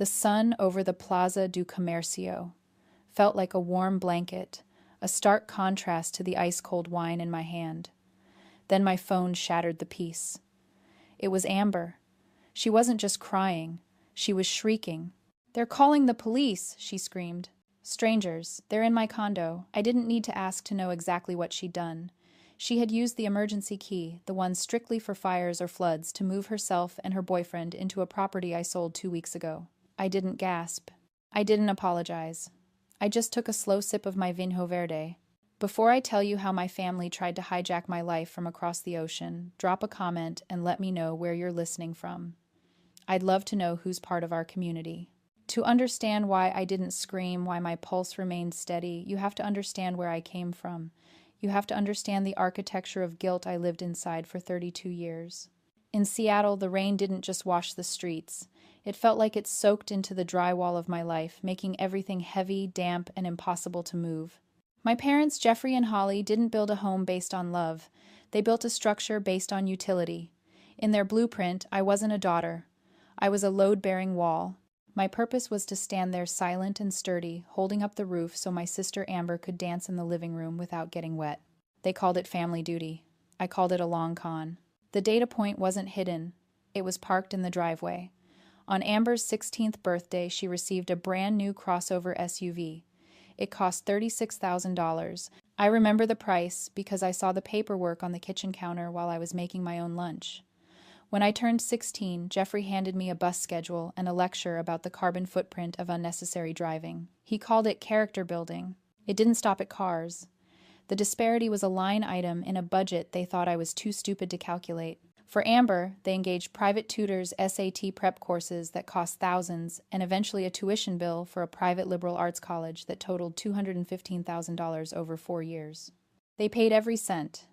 The sun over the Plaza do Comercio felt like a warm blanket, a stark contrast to the ice-cold wine in my hand. Then my phone shattered the peace. It was Amber. She wasn't just crying, she was shrieking. "They're calling the police," she screamed. "Strangers, they're in my condo." I didn't need to ask to know exactly what she'd done. She had used the emergency key, the one strictly for fires or floods, to move herself and her boyfriend into a property I sold 2 weeks ago. I didn't gasp. I didn't apologize. I just took a slow sip of my vinho verde. Before I tell you how my family tried to hijack my life from across the ocean, drop a comment and let me know where you're listening from. I'd love to know who's part of our community. To understand why I didn't scream, why my pulse remained steady, you have to understand where I came from. You have to understand the architecture of guilt I lived inside for 32 years. In Seattle, the rain didn't just wash the streets. It felt like it soaked into the drywall of my life, making everything heavy, damp, and impossible to move. My parents, Jeffrey and Holly, didn't build a home based on love. They built a structure based on utility. In their blueprint, I wasn't a daughter. I was a load-bearing wall. My purpose was to stand there silent and sturdy, holding up the roof so my sister Amber could dance in the living room without getting wet. They called it family duty. I called it a long con. The data point wasn't hidden. It was parked in the driveway. On Amber's 16th birthday, she received a brand new crossover SUV. It cost $36,000. I remember the price because I saw the paperwork on the kitchen counter while I was making my own lunch. When I turned 16, Jeffrey handed me a bus schedule and a lecture about the carbon footprint of unnecessary driving. He called it character building. It didn't stop at cars. The disparity was a line item in a budget they thought I was too stupid to calculate. For Amber, they engaged private tutors, SAT prep courses that cost thousands, and eventually a tuition bill for a private liberal arts college that totaled $215,000 over 4 years. They paid every cent.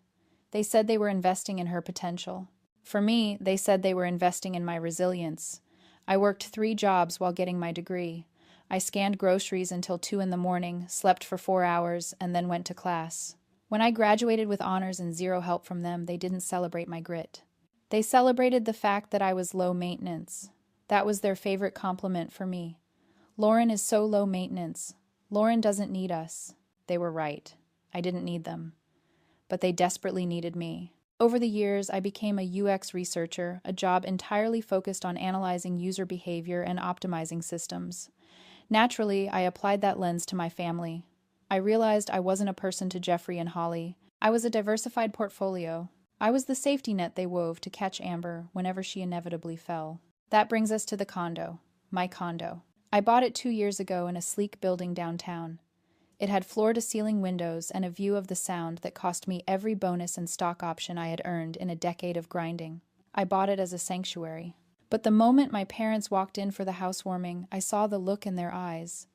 They said they were investing in her potential. For me, they said they were investing in my resilience. I worked 3 jobs while getting my degree. I scanned groceries until 2 in the morning, slept for 4 hours, and then went to class. When I graduated with honors and zero help from them, they didn't celebrate my grit. They celebrated the fact that I was low maintenance. That was their favorite compliment for me. "Lauren is so low maintenance. Lauren doesn't need us." They were right. I didn't need them. But they desperately needed me. Over the years, I became a UX researcher, a job entirely focused on analyzing user behavior and optimizing systems. Naturally, I applied that lens to my family. I realized I wasn't a person to Jeffrey and Holly. I was a diversified portfolio. I was the safety net they wove to catch Amber whenever she inevitably fell. That brings us to the condo, my condo. I bought it 2 years ago in a sleek building downtown. It had floor-to-ceiling windows and a view of the Sound that cost me every bonus and stock option I had earned in a decade of grinding. I bought it as a sanctuary. But the moment my parents walked in for the housewarming, I saw the look in their eyes.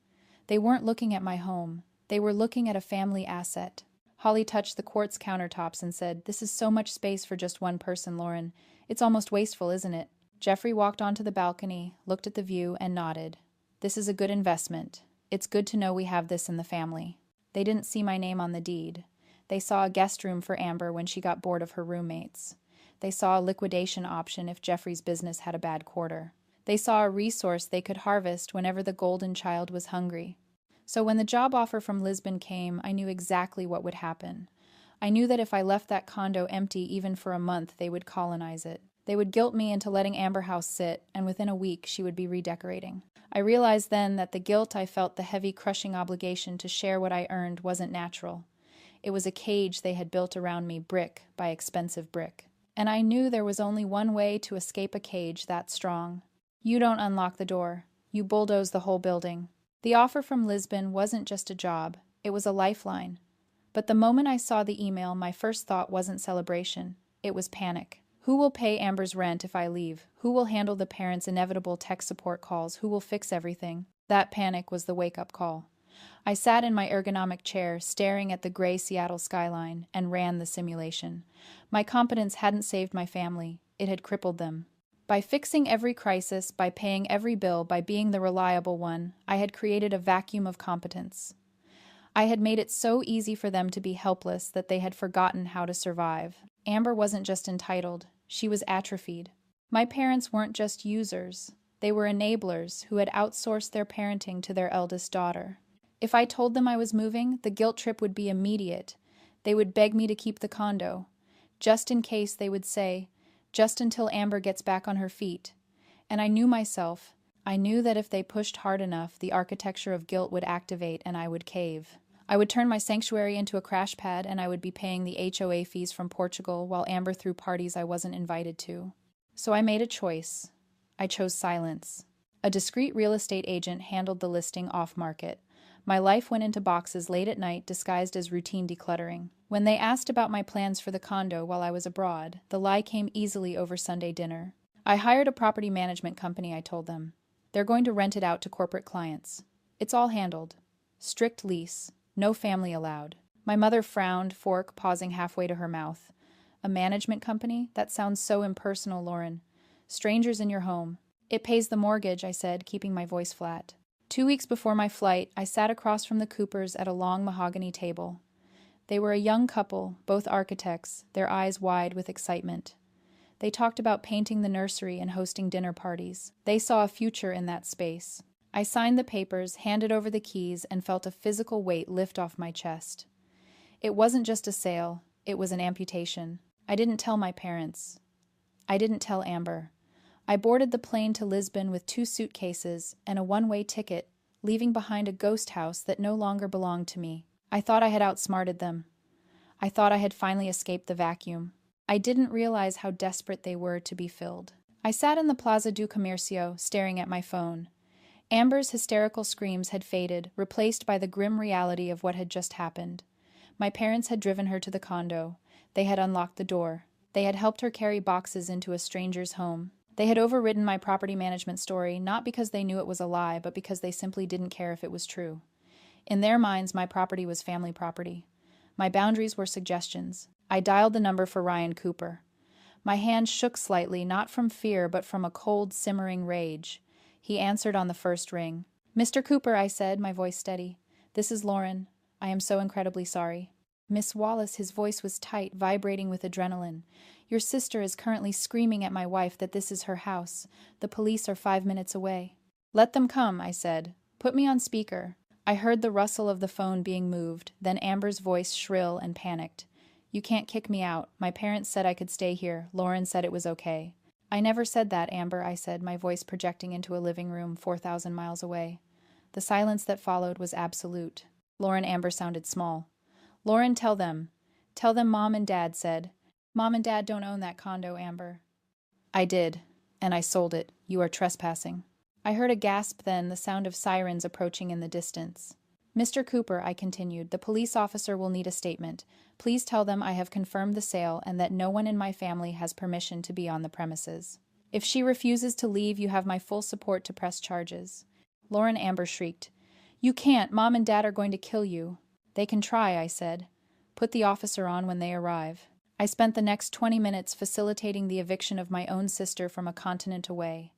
They weren't looking at my home. They were looking at a family asset. Holly touched the quartz countertops and said, "This is so much space for just one person, Lauren. It's almost wasteful, isn't it?" Jeffrey walked onto the balcony, looked at the view, and nodded. "This is a good investment. It's good to know we have this in the family." They didn't see my name on the deed. They saw a guest room for Amber when she got bored of her roommates. They saw a liquidation option if Jeffrey's business had a bad quarter. They saw a resource they could harvest whenever the golden child was hungry. So when the job offer from Lisbon came, I knew exactly what would happen. I knew that if I left that condo empty even for a month, they would colonize it. They would guilt me into letting Amber House sit, and within a week she would be redecorating. I realized then that the guilt I felt, the heavy, crushing obligation to share what I earned, wasn't natural. It was a cage they had built around me, brick by expensive brick. And I knew there was only one way to escape a cage that strong. You don't unlock the door. You bulldoze the whole building. The offer from Lisbon wasn't just a job. It was a lifeline. But the moment I saw the email, my first thought wasn't celebration. It was panic. Who will pay Amber's rent if I leave? Who will handle the parents' inevitable tech support calls? Who will fix everything? That panic was the wake-up call. I sat in my ergonomic chair, staring at the gray Seattle skyline, and ran the simulation. My competence hadn't saved my family. It had crippled them. By fixing every crisis, by paying every bill, by being the reliable one, I had created a vacuum of competence. I had made it so easy for them to be helpless that they had forgotten how to survive. Amber wasn't just entitled, she was atrophied. My parents weren't just users, They were enablers who had outsourced their parenting to their eldest daughter. If I told them I was moving, the guilt trip would be immediate. They would beg me to keep the condo. Just in case, they would say, just until Amber gets back on her feet. And I knew myself. I knew that if they pushed hard enough, the architecture of guilt would activate and I would cave. I would turn my sanctuary into a crash pad and I would be paying the HOA fees from Portugal while Amber threw parties I wasn't invited to. So I made a choice. I chose silence. A discreet real estate agent handled the listing off-market. My life went into boxes late at night disguised as routine decluttering. When they asked about my plans for the condo while I was abroad, the lie came easily over Sunday dinner. I hired a property management company, I told them. They're going to rent it out to corporate clients. It's all handled. Strict lease. No family allowed. My mother frowned, fork pausing halfway to her mouth. A management company? That sounds so impersonal, Lauren. Strangers in your home. It pays the mortgage, I said, keeping my voice flat. 2 weeks before my flight, I sat across from the Coopers at a long mahogany table. They were a young couple, both architects, their eyes wide with excitement. They talked about painting the nursery and hosting dinner parties. They saw a future in that space. I signed the papers, handed over the keys, and felt a physical weight lift off my chest. It wasn't just a sale, it was an amputation. I didn't tell my parents. I didn't tell Amber. I boarded the plane to Lisbon with 2 suitcases and a one-way ticket, leaving behind a ghost house that no longer belonged to me. I thought I had outsmarted them. I thought I had finally escaped the vacuum. I didn't realize how desperate they were to be filled. I sat in the Plaza do Comércio, staring at my phone. Amber's hysterical screams had faded, replaced by the grim reality of what had just happened. My parents had driven her to the condo. They had unlocked the door. They had helped her carry boxes into a stranger's home. They had overridden my property management story, not because they knew it was a lie, but because they simply didn't care if it was true. In their minds, my property was family property. My boundaries were suggestions. I dialed the number for Ryan Cooper. My hand shook slightly, not from fear, but from a cold, simmering rage. He answered on the first ring. "Mr. Cooper," I said, my voice steady. "This is Lauren. I am so incredibly sorry." "Miss Wallace," his voice was tight, vibrating with adrenaline. "Your sister is currently screaming at my wife that this is her house. The police are 5 minutes away." "Let them come," I said. "Put me on speaker." I heard the rustle of the phone being moved, then Amber's voice shrill and panicked. "You can't kick me out. My parents said I could stay here. Lauren said it was okay." "I never said that, Amber," I said, my voice projecting into a living room 4,000 miles away. The silence that followed was absolute. Lauren Amber sounded small. "Lauren, tell them. Tell them Mom and Dad said." "Mom and Dad don't own that condo, Amber." "I did, and I sold it. You are trespassing." I heard a gasp then, the sound of sirens approaching in the distance. "Mr. Cooper," I continued, "the police officer will need a statement. Please tell them I have confirmed the sale and that no one in my family has permission to be on the premises. If she refuses to leave, you have my full support to press charges." Lauren Amber shrieked. "You can't! Mom and Dad are going to kill you." "They can try," I said. "Put the officer on when they arrive." I spent the next 20 minutes facilitating the eviction of my own sister from a continent away.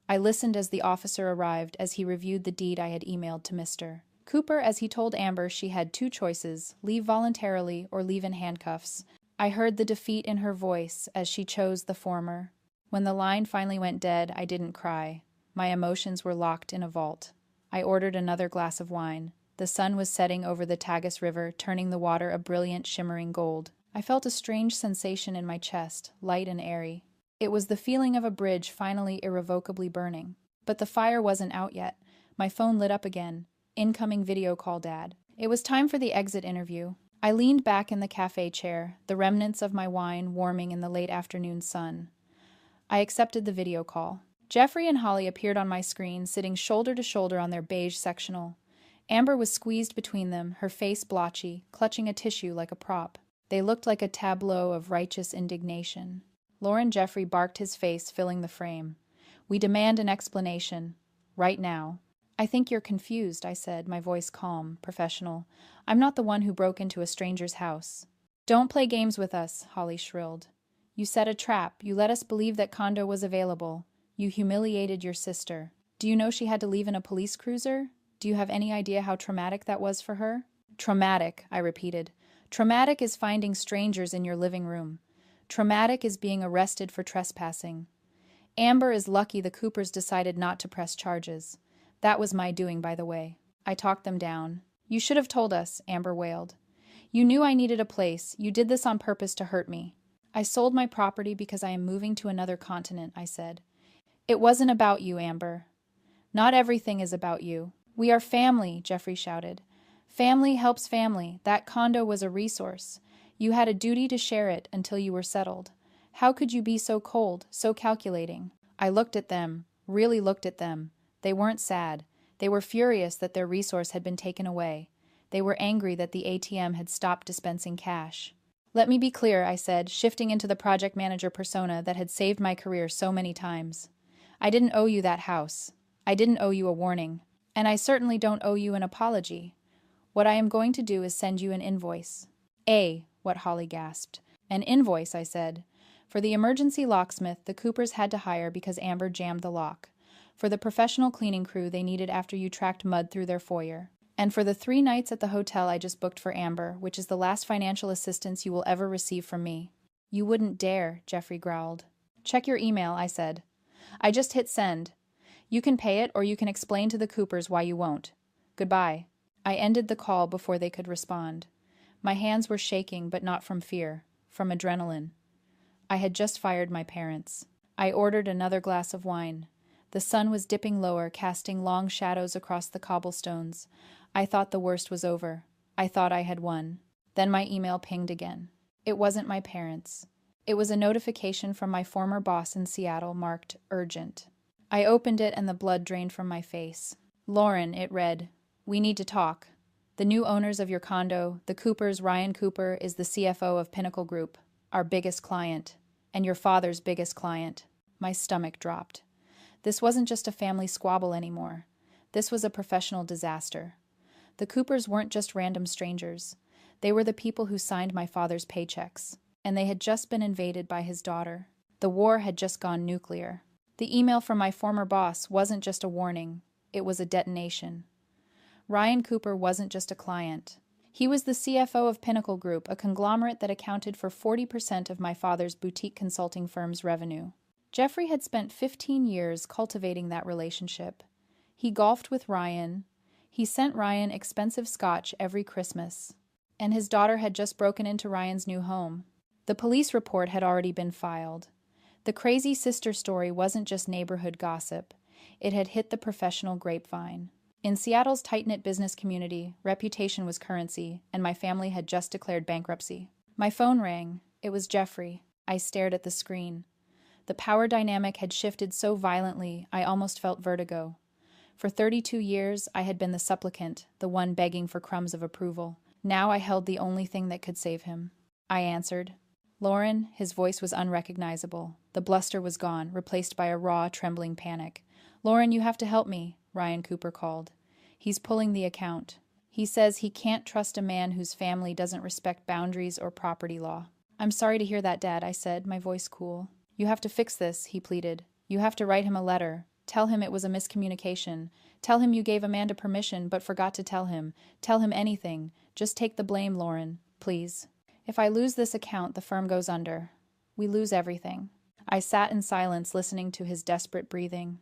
I listened as the officer arrived, as he reviewed the deed I had emailed to Mr. Cooper, as he told Amber she had 2 choices, leave voluntarily or leave in handcuffs. I heard the defeat in her voice as she chose the former. When the line finally went dead, I didn't cry. My emotions were locked in a vault. I ordered another glass of wine. The sun was setting over the Tagus River, turning the water a brilliant, shimmering gold. I felt a strange sensation in my chest, light and airy. It was the feeling of a bridge finally irrevocably burning. But the fire wasn't out yet. My phone lit up again. Incoming video call, Dad. It was time for the exit interview. I leaned back in the cafe chair, the remnants of my wine warming in the late afternoon sun. I accepted the video call. Jeffrey and Holly appeared on my screen, sitting shoulder to shoulder on their beige sectional. Amber was squeezed between them, her face blotchy, clutching a tissue like a prop. They looked like a tableau of righteous indignation. Lauren Jeffrey barked, his face filling the frame. "We demand an explanation. Right now." "I think you're confused," I said, my voice calm, professional. "I'm not the one who broke into a stranger's house." "Don't play games with us," Holly shrilled. "You set a trap. You let us believe that condo was available. You humiliated your sister. Do you know she had to leave in a police cruiser? Do you have any idea how traumatic that was for her?" "Traumatic," I repeated. "Traumatic is finding strangers in your living room. Traumatic is being arrested for trespassing. Amber is lucky the Coopers decided not to press charges. That was my doing, by the way. I talked them down. You should have told us, Amber wailed. You knew I needed a place. You did this on purpose to hurt me. I sold my property because I am moving to another continent, I said. It wasn't about you, Amber. Not everything is about you. We are family, Jeffrey shouted. Family helps family. That condo was a resource. You had a duty to share it until you were settled. How could you be so cold, so calculating? I looked at them, really looked at them. They weren't sad. They were furious that their resource had been taken away. They were angry that the ATM had stopped dispensing cash. Let me be clear, I said, shifting into the project manager persona that had saved my career so many times. I didn't owe you that house. I didn't owe you a warning. And I certainly don't owe you an apology. What I am going to do is send you an invoice. What Holly gasped. An invoice, I said. For the emergency locksmith the Coopers had to hire because Amber jammed the lock. For the professional cleaning crew they needed after you tracked mud through their foyer. And for the 3 nights at the hotel I just booked for Amber, which is the last financial assistance you will ever receive from me. You wouldn't dare, Jeffrey growled. Check your email, I said. I just hit send. You can pay it or you can explain to the Coopers why you won't. Goodbye. I ended the call before they could respond. My hands were shaking, but not from fear, from adrenaline. I had just fired my parents. I ordered another glass of wine. The sun was dipping lower, casting long shadows across the cobblestones. I thought the worst was over. I thought I had won. Then my email pinged again. It wasn't my parents. It was a notification from my former boss in Seattle marked urgent. I opened it and the blood drained from my face. Lauren, it read, we need to talk. The new owners of your condo, the Coopers, Ryan Cooper, is the CFO of Pinnacle Group, our biggest client, and your father's biggest client. My stomach dropped. This wasn't just a family squabble anymore. This was a professional disaster. The Coopers weren't just random strangers. They were the people who signed my father's paychecks, and they had just been invaded by his daughter. The war had just gone nuclear. The email from my former boss wasn't just a warning, it was a detonation. Ryan Cooper wasn't just a client. He was the CFO of Pinnacle Group, a conglomerate that accounted for 40% of my father's boutique consulting firm's revenue. Jeffrey had spent 15 years cultivating that relationship. He golfed with Ryan. He sent Ryan expensive scotch every Christmas. And his daughter had just broken into Ryan's new home. The police report had already been filed. The crazy sister story wasn't just neighborhood gossip. It had hit the professional grapevine. In Seattle's tight-knit business community, reputation was currency, and my family had just declared bankruptcy. My phone rang. It was Jeffrey. I stared at the screen. The power dynamic had shifted so violently, I almost felt vertigo. For 32 years, I had been the supplicant, the one begging for crumbs of approval. Now I held the only thing that could save him. I answered. Lauren, his voice was unrecognizable. The bluster was gone, replaced by a raw, trembling panic. Lauren, you have to help me, Ryan Cooper called. He's pulling the account. He says he can't trust a man whose family doesn't respect boundaries or property law. I'm sorry to hear that, Dad, I said, my voice cool. You have to fix this, he pleaded. You have to write him a letter. Tell him it was a miscommunication. Tell him you gave Amanda permission but forgot to tell him. Tell him anything. Just take the blame, Lauren, please. If I lose this account, the firm goes under. We lose everything. I sat in silence listening to his desperate breathing.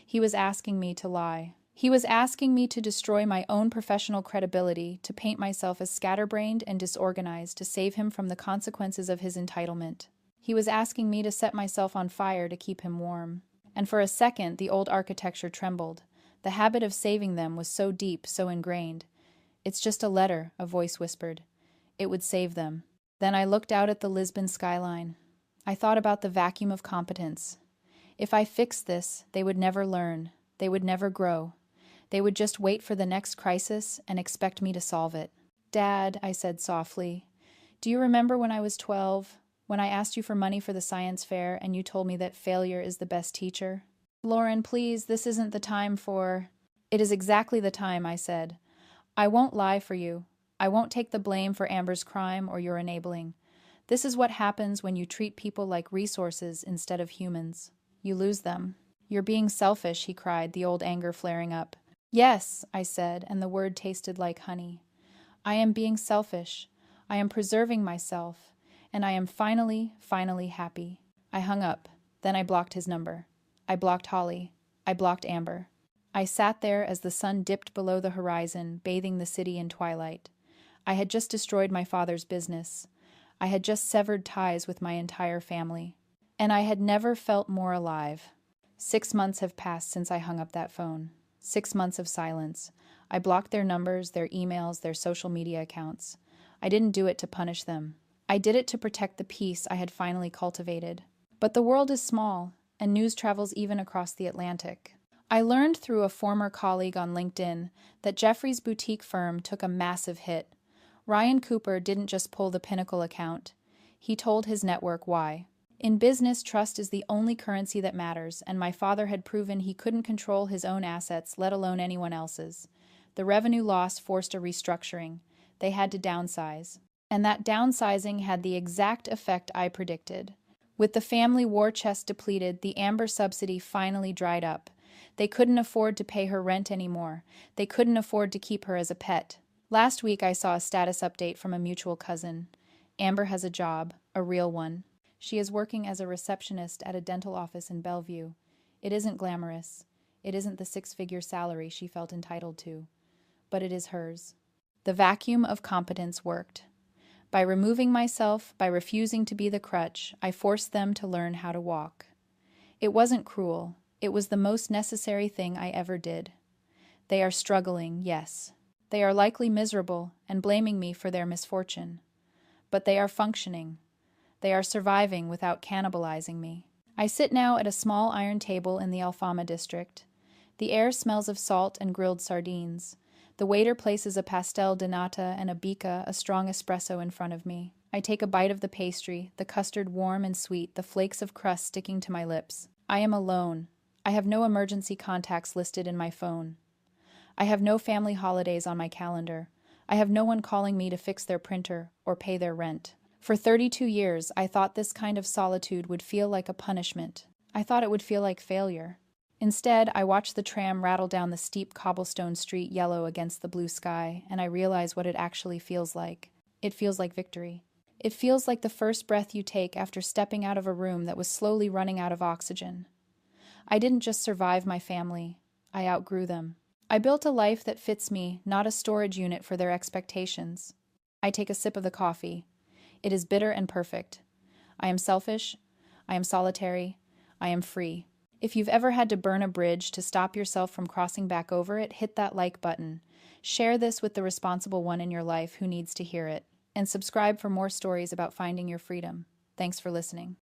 He was asking me to lie. He was asking me to destroy my own professional credibility, to paint myself as scatterbrained and disorganized to save him from the consequences of his entitlement. He was asking me to set myself on fire to keep him warm. And for a second, the old architecture trembled. The habit of saving them was so deep, so ingrained. It's just a letter, a voice whispered. It would save them. Then I looked out at the Lisbon skyline. I thought about the vacuum of competence. If I fixed this, they would never learn. They would never grow. They would just wait for the next crisis and expect me to solve it. Dad, I said softly, do you remember when I was 12, when I asked you for money for the science fair and you told me that failure is the best teacher? Lauren, please, this isn't the time for... It is exactly the time, I said. I won't lie for you. I won't take the blame for Amber's crime or your enabling. This is what happens when you treat people like resources instead of humans. You lose them. You're being selfish, he cried, the old anger flaring up. Yes, I said, and the word tasted like honey. I am being selfish. I am preserving myself. And I am finally happy. I hung up. Then I blocked his number. I blocked Holly. I blocked Amber. I sat there as the sun dipped below the horizon, bathing the city in twilight. I had just destroyed my father's business. I had just severed ties with my entire family. And I had never felt more alive. 6 months have passed since I hung up that phone. 6 months of silence. I blocked their numbers, their emails, their social media accounts. I didn't do it to punish them. I did it to protect the peace I had finally cultivated. But the world is small, and news travels even across the Atlantic. I learned through a former colleague on LinkedIn that Jeffrey's boutique firm took a massive hit. Ryan Cooper didn't just pull the Pinnacle account. He told his network why. In business, trust is the only currency that matters, and my father had proven he couldn't control his own assets, let alone anyone else's. The revenue loss forced a restructuring. They had to downsize. And that downsizing had the exact effect I predicted. With the family war chest depleted, the Amber subsidy finally dried up. They couldn't afford to pay her rent anymore. They couldn't afford to keep her as a pet. Last week I saw a status update from a mutual cousin. Amber has a job, a real one. She is working as a receptionist at a dental office in Bellevue. It isn't glamorous. It isn't the 6-figure salary she felt entitled to. But it is hers. The vacuum of competence worked. By removing myself, by refusing to be the crutch, I forced them to learn how to walk. It wasn't cruel. It was the most necessary thing I ever did. They are struggling, yes. They are likely miserable and blaming me for their misfortune. But they are functioning. They are surviving without cannibalizing me. I sit now at a small iron table in the Alfama district. The air smells of salt and grilled sardines. The waiter places a pastel de nata and a bica, a strong espresso, in front of me. I take a bite of the pastry, the custard warm and sweet, the flakes of crust sticking to my lips. I am alone. I have no emergency contacts listed in my phone. I have no family holidays on my calendar. I have no one calling me to fix their printer or pay their rent. For 32 years, I thought this kind of solitude would feel like a punishment. I thought it would feel like failure. Instead, I watch the tram rattle down the steep cobblestone street yellow against the blue sky, and I realize what it actually feels like. It feels like victory. It feels like the first breath you take after stepping out of a room that was slowly running out of oxygen. I didn't just survive my family. I outgrew them. I built a life that fits me, not a storage unit for their expectations. I take a sip of the coffee. It is bitter and perfect. I am selfish. I am solitary. I am free. If you've ever had to burn a bridge to stop yourself from crossing back over it, hit that like button. Share this with the responsible one in your life who needs to hear it. And subscribe for more stories about finding your freedom. Thanks for listening.